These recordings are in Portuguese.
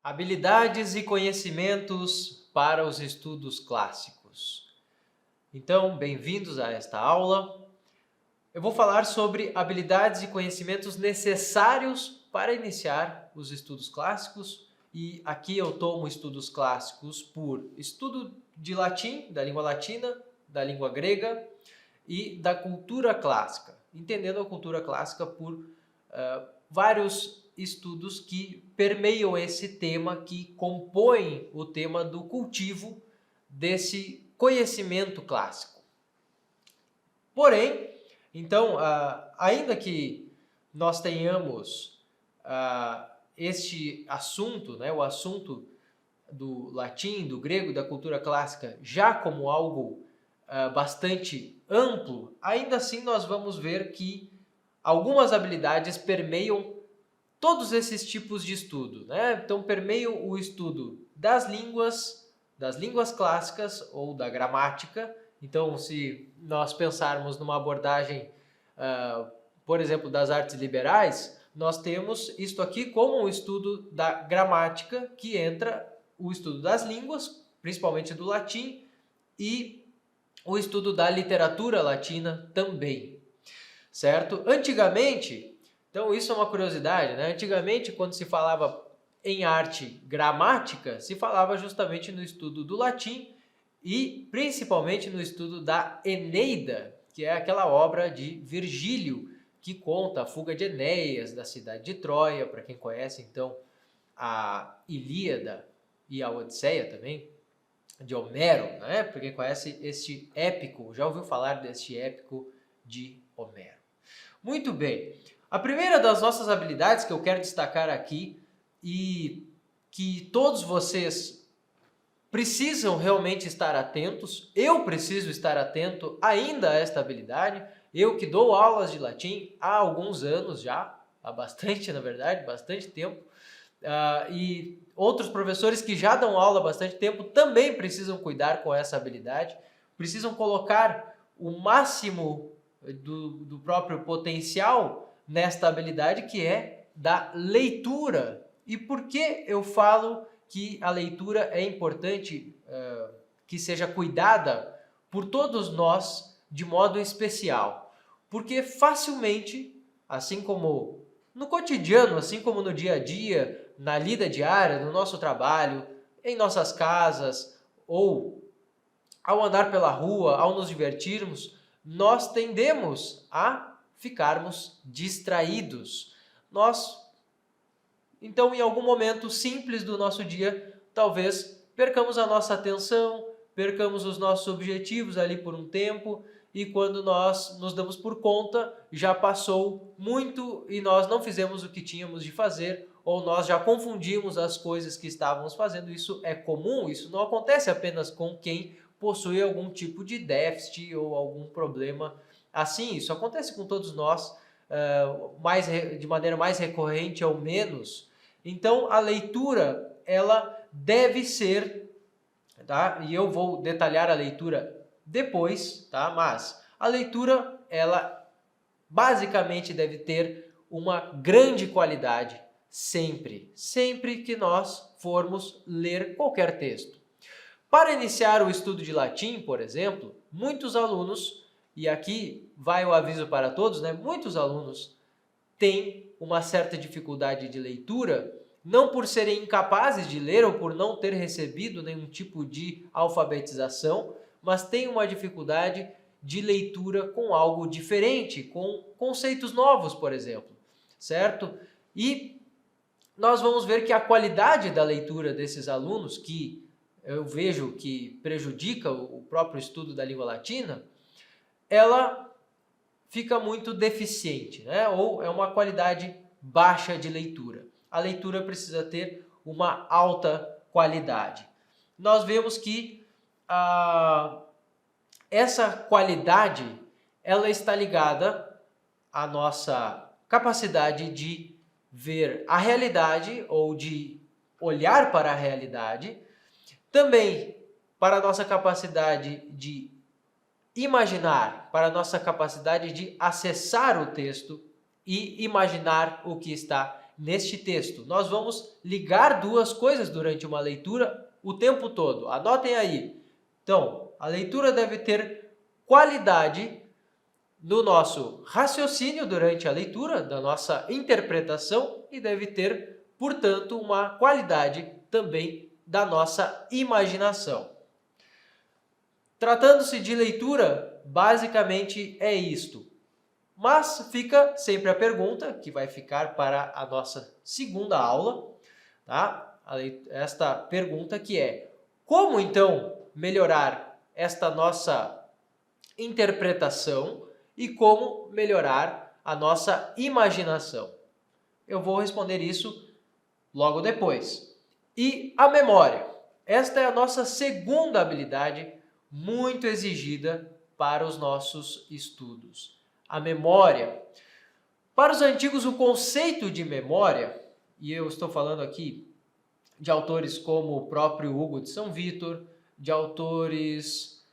Habilidades e conhecimentos para os estudos clássicos. Então, bem-vindos a esta aula. Eu vou falar sobre habilidades e conhecimentos necessários para iniciar os estudos clássicos. E aqui eu tomo estudos clássicos por estudo de latim, da língua latina, da língua grega e da cultura clássica, entendendo a cultura clássica por vários estudos que permeiam esse tema, que compõem o tema do cultivo desse conhecimento clássico. Porém, então, ainda que nós tenhamos este assunto, né, o assunto do latim, do grego, da cultura clássica, já como algo bastante amplo, ainda assim nós vamos ver que algumas habilidades permeiam todos esses tipos de estudo, né? Então, permeiam o estudo das línguas clássicas ou da gramática. Então, se nós pensarmos numa abordagem, por exemplo, das artes liberais, nós temos isto aqui como um estudo da gramática, que entra o estudo das línguas, principalmente do latim, e o estudo da literatura latina também, certo? Antigamente, então isso é uma curiosidade, né? Antigamente, quando se falava em arte gramática, se falava justamente no estudo do latim e principalmente no estudo da Eneida, que é aquela obra de Virgílio que conta a fuga de Enéas da cidade de Troia, para quem conhece então a Ilíada e a Odisseia também, de Homero, né? Para quem conhece este épico, já ouviu falar deste épico de Homero. Muito bem. A primeira das nossas habilidades que eu quero destacar aqui e que todos vocês precisam realmente estar atentos, eu preciso estar atento ainda a esta habilidade, eu que dou aulas de latim há alguns anos já, há bastante, na verdade, bastante tempo, e outros professores que já dão aula há bastante tempo também precisam cuidar com essa habilidade, precisam colocar o máximo do próprio potencial nesta habilidade, que é da leitura. E por que eu falo que a leitura é importante que seja cuidada por todos nós de modo especial? Porque facilmente, assim como no cotidiano, assim como no dia a dia, na lida diária, no nosso trabalho, em nossas casas ou ao andar pela rua, ao nos divertirmos, nós tendemos a ficarmos distraídos. Então, em algum momento simples do nosso dia, talvez percamos a nossa atenção, percamos os nossos objetivos ali por um tempo, e quando nós nos damos por conta, já passou muito e nós não fizemos o que tínhamos de fazer, ou nós já confundimos as coisas que estávamos fazendo. Isso é comum, isso não acontece apenas com quem possui algum tipo de déficit ou algum problema assim. Isso acontece com todos nós, de maneira mais recorrente ou menos. Então, a leitura, ela deve ser, tá? E eu vou detalhar a leitura depois, tá? Mas a leitura, ela basicamente deve ter uma grande qualidade sempre, sempre que nós formos ler qualquer texto. Para iniciar o estudo de latim, por exemplo, muitos alunos, e aqui vai o aviso para todos, né? Muitos alunos têm uma certa dificuldade de leitura, não por serem incapazes de ler ou por não ter recebido nenhum tipo de alfabetização, mas têm uma dificuldade de leitura com algo diferente, com conceitos novos, por exemplo, certo? E nós vamos ver que a qualidade da leitura desses alunos, que eu vejo que prejudica o próprio estudo da língua latina, ela fica muito deficiente, né? Ou é uma qualidade baixa de leitura. A leitura precisa ter uma alta qualidade. Nós vemos que essa qualidade, ela está ligada à nossa capacidade de ver a realidade ou de olhar para a realidade, também para a nossa capacidade de imaginar, para a nossa capacidade de acessar o texto e imaginar o que está neste texto. Nós vamos ligar duas coisas durante uma leitura o tempo todo. Anotem aí. Então, a leitura deve ter qualidade no nosso raciocínio durante a leitura, da nossa interpretação, e deve ter, portanto, uma qualidade também da nossa imaginação. Tratando-se de leitura, basicamente é isto. Mas fica sempre a pergunta, que vai ficar para a nossa segunda aula, tá? Esta pergunta que é: como então melhorar esta nossa interpretação e como melhorar a nossa imaginação? Eu vou responder isso logo depois. E a memória? Esta é a nossa segunda habilidade muito exigida para os nossos estudos. A memória. Para os antigos, o conceito de memória, e eu estou falando aqui de autores como o próprio Hugo de São Vítor, de autores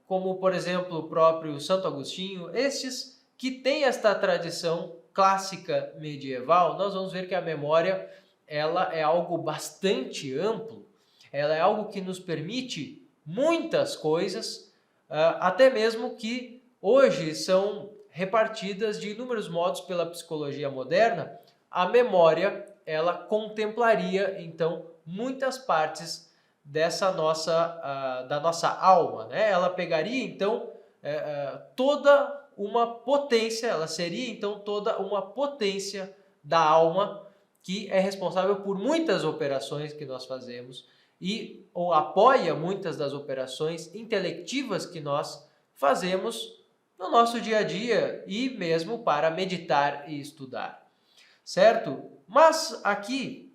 como, por exemplo, o próprio Santo Agostinho, estes que têm esta tradição clássica medieval, nós vamos ver que a memória ela é algo bastante amplo, ela é algo que nos permite muitas coisas, até mesmo que hoje são repartidas de inúmeros modos pela psicologia moderna. A memória, ela contemplaria, então, muitas partes dessa da nossa alma, né? Ela pegaria, então, toda uma potência, ela seria, então, toda uma potência da alma que é responsável por muitas operações que nós fazemos e ou apoia muitas das operações intelectivas que nós fazemos no nosso dia a dia e mesmo para meditar e estudar, certo? Mas aqui,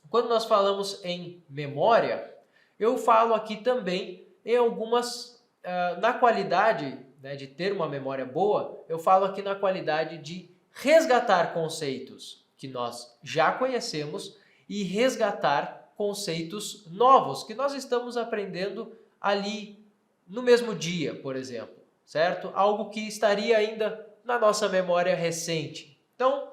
quando nós falamos em memória, eu falo aqui também em algumas, na qualidade, né, de ter uma memória boa, eu falo aqui na qualidade de resgatar conceitos que nós já conhecemos e resgatar conceitos novos que nós estamos aprendendo ali no mesmo dia, por exemplo. Certo? Algo que estaria ainda na nossa memória recente. Então,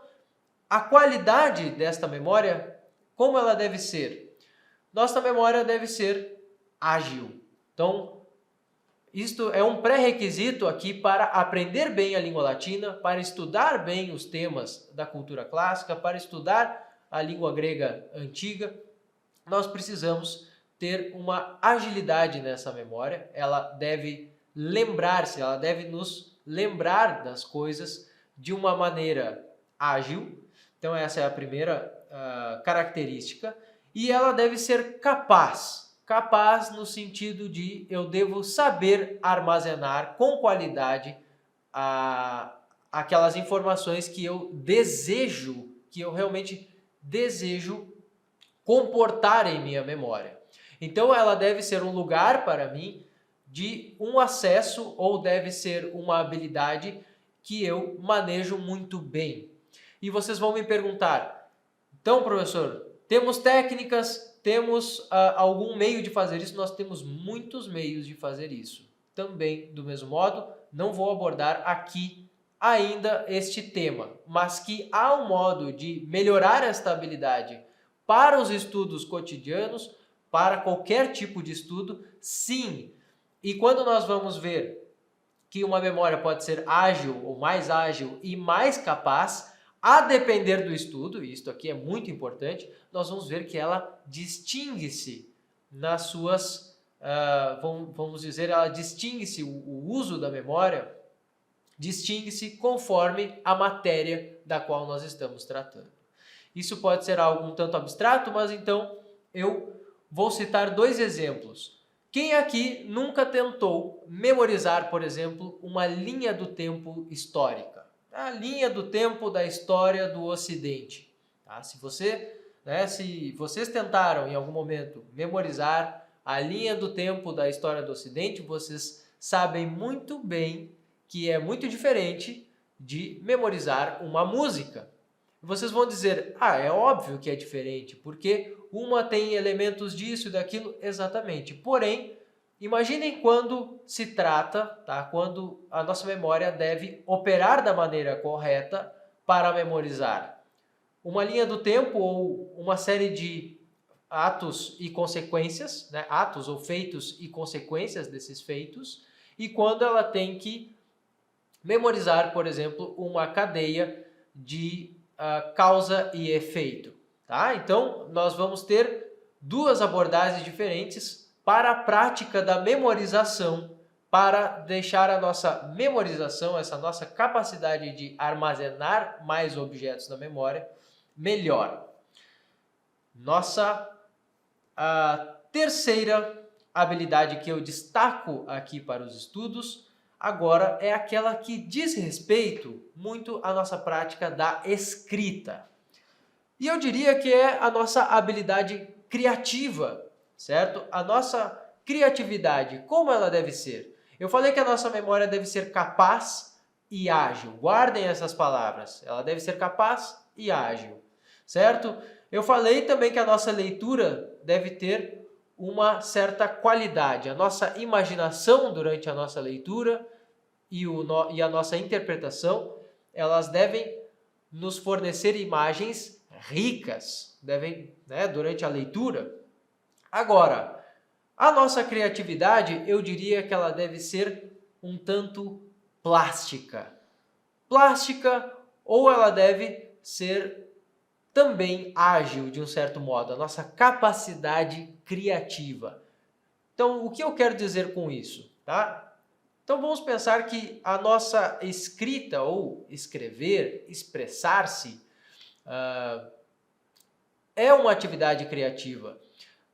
a qualidade desta memória, como ela deve ser? Nossa memória deve ser ágil. Então, isto é um pré-requisito aqui para aprender bem a língua latina, para estudar bem os temas da cultura clássica, para estudar a língua grega antiga. Nós precisamos ter uma agilidade nessa memória, ela deve lembrar-se, ela deve nos lembrar das coisas de uma maneira ágil. Então essa é a primeira característica. E ela deve ser capaz. Capaz no sentido de eu devo saber armazenar com qualidade aquelas informações que eu desejo, que eu realmente desejo comportar em minha memória. Então ela deve ser um lugar para mim de um acesso ou deve ser uma habilidade que eu manejo muito bem. E vocês vão me perguntar, então professor, temos técnicas, temos algum meio de fazer isso? Nós temos muitos meios de fazer isso. Também, do mesmo modo, não vou abordar aqui ainda este tema, mas que há um modo de melhorar esta habilidade para os estudos cotidianos, para qualquer tipo de estudo, sim. E quando nós vamos ver que uma memória pode ser ágil ou mais ágil e mais capaz, a depender do estudo, e isto aqui é muito importante, nós vamos ver que ela distingue-se nas suas, vamos dizer, ela distingue-se, o uso da memória distingue-se conforme a matéria da qual nós estamos tratando. Isso pode ser algo um tanto abstrato, mas então eu vou citar dois exemplos. Quem aqui nunca tentou memorizar, por exemplo, uma linha do tempo histórica? A linha do tempo da história do Ocidente. Tá? Se vocês tentaram em algum momento memorizar a linha do tempo da história do Ocidente, vocês sabem muito bem que é muito diferente de memorizar uma música. Vocês vão dizer, é óbvio que é diferente, porque uma tem elementos disso e daquilo, exatamente. Porém, imaginem quando se trata, tá? Quando a nossa memória deve operar da maneira correta para memorizar. uma linha do tempo ou uma série de atos e consequências, né? Atos ou feitos e consequências desses feitos, e quando ela tem que memorizar, por exemplo, uma cadeia de causa e efeito. Tá? Então, nós vamos ter duas abordagens diferentes para a prática da memorização, para deixar a nossa memorização, essa nossa capacidade de armazenar mais objetos na memória, melhor. Nossa terceira habilidade que eu destaco aqui para os estudos agora é aquela que diz respeito muito à nossa prática da escrita. E eu diria que é a nossa habilidade criativa, certo? A nossa criatividade, como ela deve ser? Eu falei que a nossa memória deve ser capaz e ágil. Guardem essas palavras. Ela deve ser capaz e ágil, certo? Eu falei também que a nossa leitura deve ter uma certa qualidade. A nossa imaginação durante a nossa leitura e a nossa interpretação, elas devem nos fornecer imagens ricas, durante a leitura. Agora, a nossa criatividade, eu diria que ela deve ser um tanto plástica. Plástica, ou ela deve ser também ágil, de um certo modo, a nossa capacidade criativa. Então, o que eu quero dizer com isso? Tá? Então, vamos pensar que a nossa escrita, ou escrever, expressar-se, é uma atividade criativa.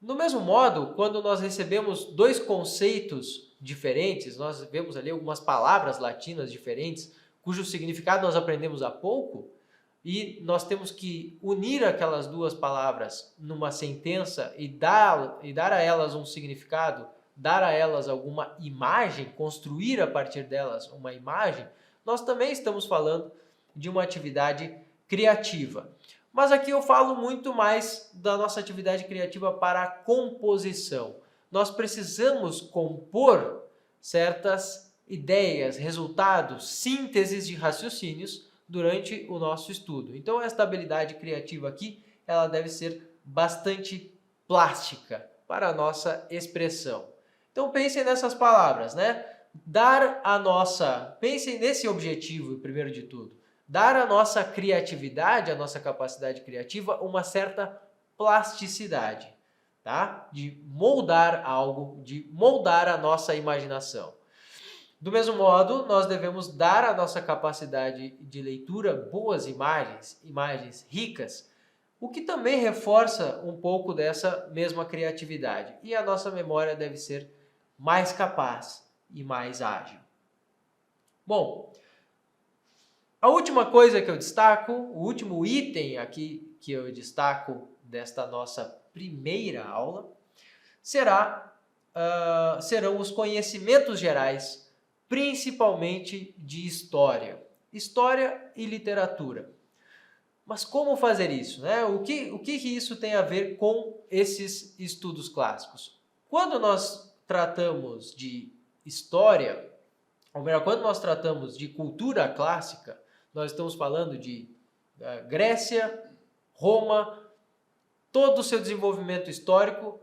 Do mesmo modo, quando nós recebemos dois conceitos diferentes, nós vemos ali algumas palavras latinas diferentes, cujo significado nós aprendemos há pouco, e nós temos que unir aquelas duas palavras numa sentença e dar a elas um significado, dar a elas alguma imagem, construir a partir delas uma imagem, nós também estamos falando de uma atividade criativa. Mas aqui eu falo muito mais da nossa atividade criativa para a composição. Nós precisamos compor certas ideias, resultados, sínteses de raciocínios durante o nosso estudo. Então, esta habilidade criativa aqui, ela deve ser bastante plástica para a nossa expressão. Então, pensem nessas palavras, né? Pensem nesse objetivo, primeiro de tudo. Dar à nossa criatividade, à nossa capacidade criativa, uma certa plasticidade, tá? De moldar algo, de moldar a nossa imaginação. Do mesmo modo, nós devemos dar à nossa capacidade de leitura boas imagens, imagens ricas, o que também reforça um pouco dessa mesma criatividade. E a nossa memória deve ser mais capaz e mais ágil. Bom, a última coisa que eu destaco, o último item aqui que eu destaco desta nossa primeira aula, serão os conhecimentos gerais, principalmente de história e literatura. Mas como fazer isso, né? O que isso tem a ver com esses estudos clássicos? Quando nós tratamos de história, ou melhor, quando nós tratamos de cultura clássica, nós estamos falando de Grécia, Roma, todo o seu desenvolvimento histórico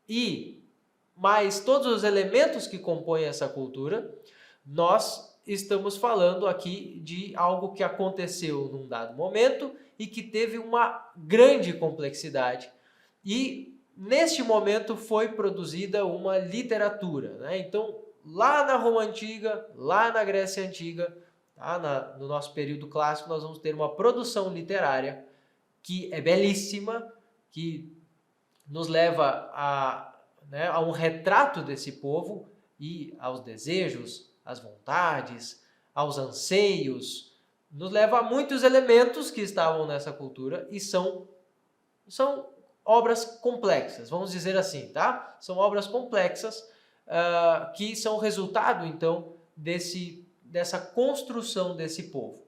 e mais todos os elementos que compõem essa cultura. Nós estamos falando aqui de algo que aconteceu num dado momento e que teve uma grande complexidade. E, neste momento, foi produzida uma literatura, né? Então, lá na Roma Antiga, lá na Grécia Antiga, tá? No nosso período clássico, nós vamos ter uma produção literária que é belíssima, que nos leva a um retrato desse povo e aos desejos, às vontades, aos anseios, nos leva a muitos elementos que estavam nessa cultura e são obras complexas, vamos dizer assim, tá? São obras complexas que são resultado, então, dessa construção desse povo.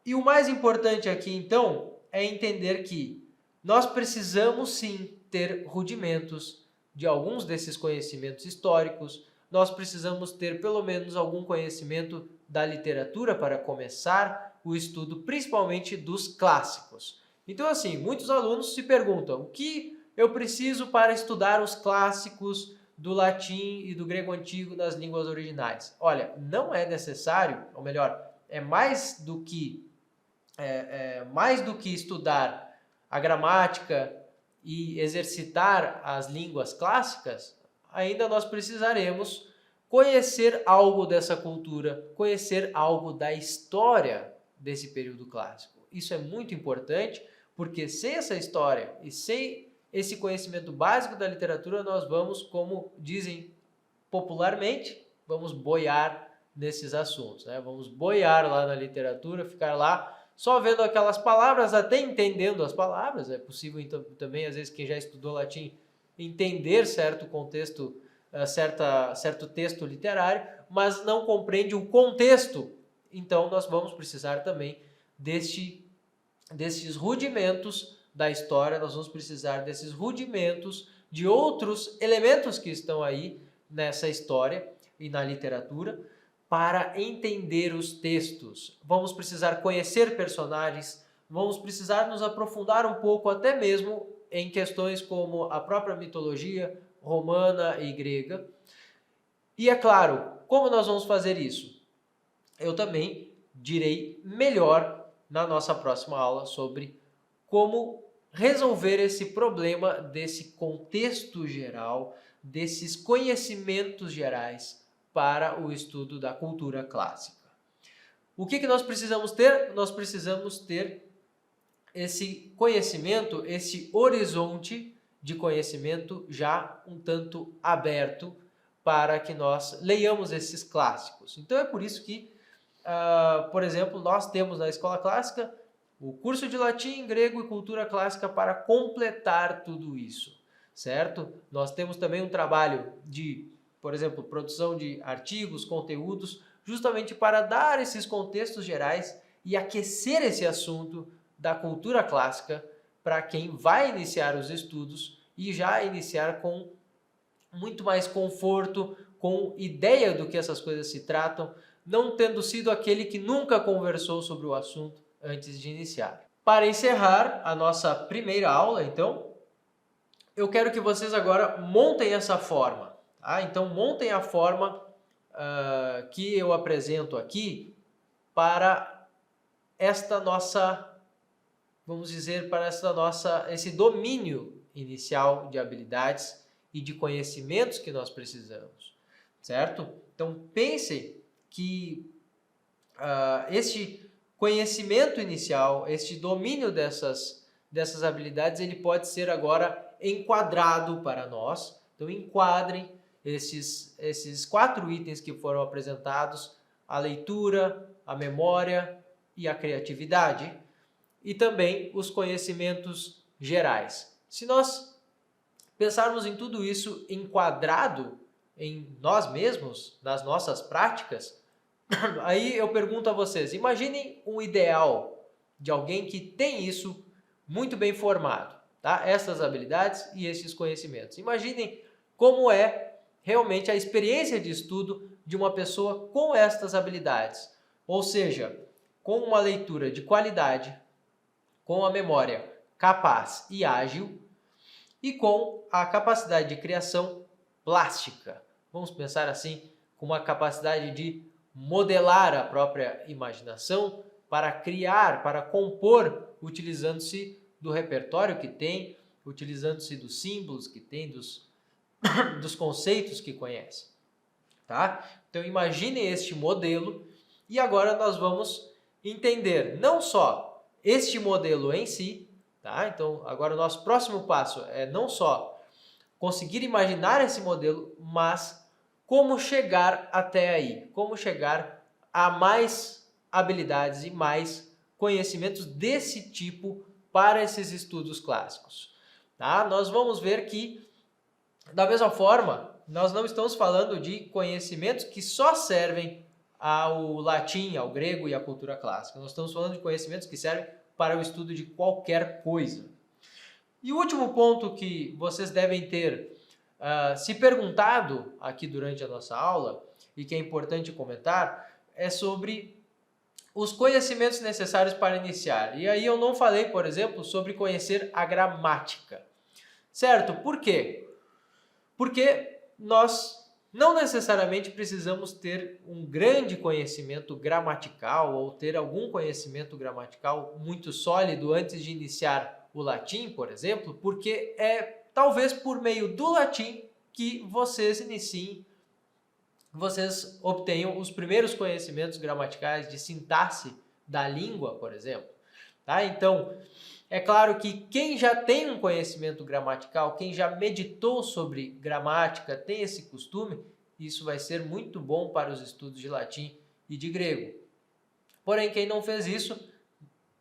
E o mais importante aqui, então, é entender que nós precisamos, sim, ter rudimentos de alguns desses conhecimentos históricos, nós precisamos ter pelo menos algum conhecimento da literatura para começar o estudo, principalmente dos clássicos. Então, assim, muitos alunos se perguntam: o que eu preciso para estudar os clássicos do latim e do grego antigo nas línguas originais? Olha, não é necessário, ou melhor, é mais do que estudar a gramática e exercitar as línguas clássicas. Ainda nós precisaremos conhecer algo dessa cultura, conhecer algo da história desse período clássico. Isso é muito importante, porque sem essa história e sem esse conhecimento básico da literatura, nós vamos, como dizem popularmente, vamos boiar nesses assuntos, né? Vamos boiar lá na literatura, ficar lá só vendo aquelas palavras, até entendendo as palavras. É possível então, também, às vezes, quem já estudou latim, entender certo contexto, certo texto literário, mas não compreende o contexto. Então, nós vamos precisar também desses rudimentos da história, nós vamos precisar desses rudimentos de outros elementos que estão aí nessa história e na literatura, para entender os textos. Vamos precisar conhecer personagens, vamos precisar nos aprofundar um pouco até mesmo em questões como a própria mitologia romana e grega. E é claro, como nós vamos fazer isso? Eu também direi melhor na nossa próxima aula sobre como resolver esse problema desse contexto geral, desses conhecimentos gerais para o estudo da cultura clássica. O que nós precisamos ter? Nós precisamos ter esse conhecimento, esse horizonte de conhecimento já um tanto aberto para que nós leiamos esses clássicos. Então é por isso que, por exemplo, nós temos na escola clássica o curso de latim, grego e cultura clássica para completar tudo isso, certo? Nós temos também um trabalho de, por exemplo, produção de artigos, conteúdos, justamente para dar esses contextos gerais e aquecer esse assunto da cultura clássica para quem vai iniciar os estudos e já iniciar com muito mais conforto, com ideia do que essas coisas se tratam, não tendo sido aquele que nunca conversou sobre o assunto antes de iniciar. Para encerrar a nossa primeira aula, então, eu quero que vocês agora montem essa forma. Tá? Então, montem a forma que eu apresento aqui para esta nossa, vamos dizer, para esse domínio inicial de habilidades e de conhecimentos que nós precisamos, certo? Então, pensem que este conhecimento inicial, este domínio dessas habilidades, ele pode ser agora enquadrado para nós. Então, enquadrem esses 4 itens que foram apresentados: a leitura, a memória e a criatividade, e também os conhecimentos gerais. Se nós pensarmos em tudo isso enquadrado em nós mesmos, nas nossas práticas, aí eu pergunto a vocês, imaginem um ideal de alguém que tem isso muito bem formado, tá? Essas habilidades e esses conhecimentos. Imaginem como é realmente a experiência de estudo de uma pessoa com estas habilidades. Ou seja, com uma leitura de qualidade, com a memória capaz e ágil e com a capacidade de criação plástica. Vamos pensar assim, com uma capacidade de modelar a própria imaginação para criar, para compor, utilizando-se do repertório que tem, utilizando-se dos símbolos que tem, dos conceitos que conhece. Tá? Então imaginem este modelo e agora nós vamos entender não só este modelo em si, tá? Então agora o nosso próximo passo é não só conseguir imaginar esse modelo, mas como chegar até aí, como chegar a mais habilidades e mais conhecimentos desse tipo para esses estudos clássicos. Tá? Nós vamos ver que, da mesma forma, nós não estamos falando de conhecimentos que só servem ao latim, ao grego e à cultura clássica. Nós estamos falando de conhecimentos que servem para o estudo de qualquer coisa. E o último ponto que vocês devem ter se perguntado aqui durante a nossa aula, e que é importante comentar, é sobre os conhecimentos necessários para iniciar. E aí eu não falei, por exemplo, sobre conhecer a gramática. Certo? Por quê? Porque nós não necessariamente precisamos ter um grande conhecimento gramatical ou ter algum conhecimento gramatical muito sólido antes de iniciar o latim, por exemplo, porque é talvez por meio do latim que vocês iniciem, vocês obtenham os primeiros conhecimentos gramaticais de sintaxe da língua, por exemplo. Tá? Então, é claro que quem já tem um conhecimento gramatical, quem já meditou sobre gramática, tem esse costume, isso vai ser muito bom para os estudos de latim e de grego. Porém, quem não fez isso,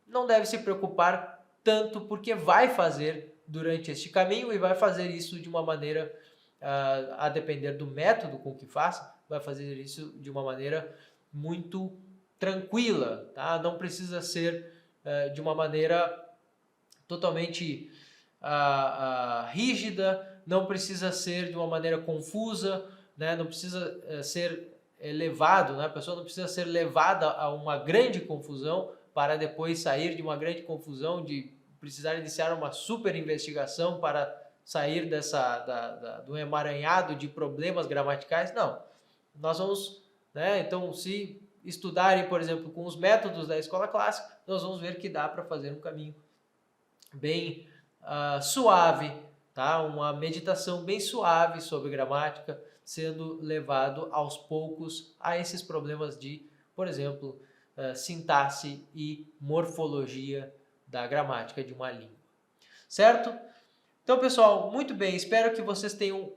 não deve se preocupar tanto, porque vai fazer durante este caminho e vai fazer isso de uma maneira, a depender do método com que faça, vai fazer isso de uma maneira muito tranquila, tá? Não precisa ser de uma maneira totalmente rígida, não precisa ser de uma maneira confusa, né? Não precisa ser levado, né? A pessoa não precisa ser levada a uma grande confusão para depois sair de uma grande confusão, de precisar iniciar uma super investigação para sair do emaranhado de problemas gramaticais. Não, nós vamos, né? Então, se estudarem, por exemplo, com os métodos da escola clássica, nós vamos ver que dá para fazer um caminho bem suave, tá? Uma meditação bem suave sobre gramática, sendo levado aos poucos a esses problemas de, por exemplo, sintaxe e morfologia da gramática de uma língua. Certo? Então, pessoal, muito bem, espero que vocês tenham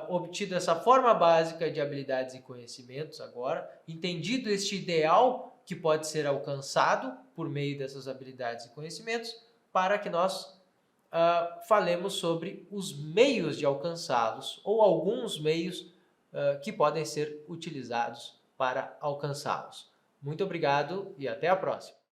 obtido essa forma básica de habilidades e conhecimentos agora, entendido este ideal que pode ser alcançado por meio dessas habilidades e conhecimentos, para que nós falemos sobre os meios de alcançá-los, ou alguns meios que podem ser utilizados para alcançá-los. Muito obrigado e até a próxima!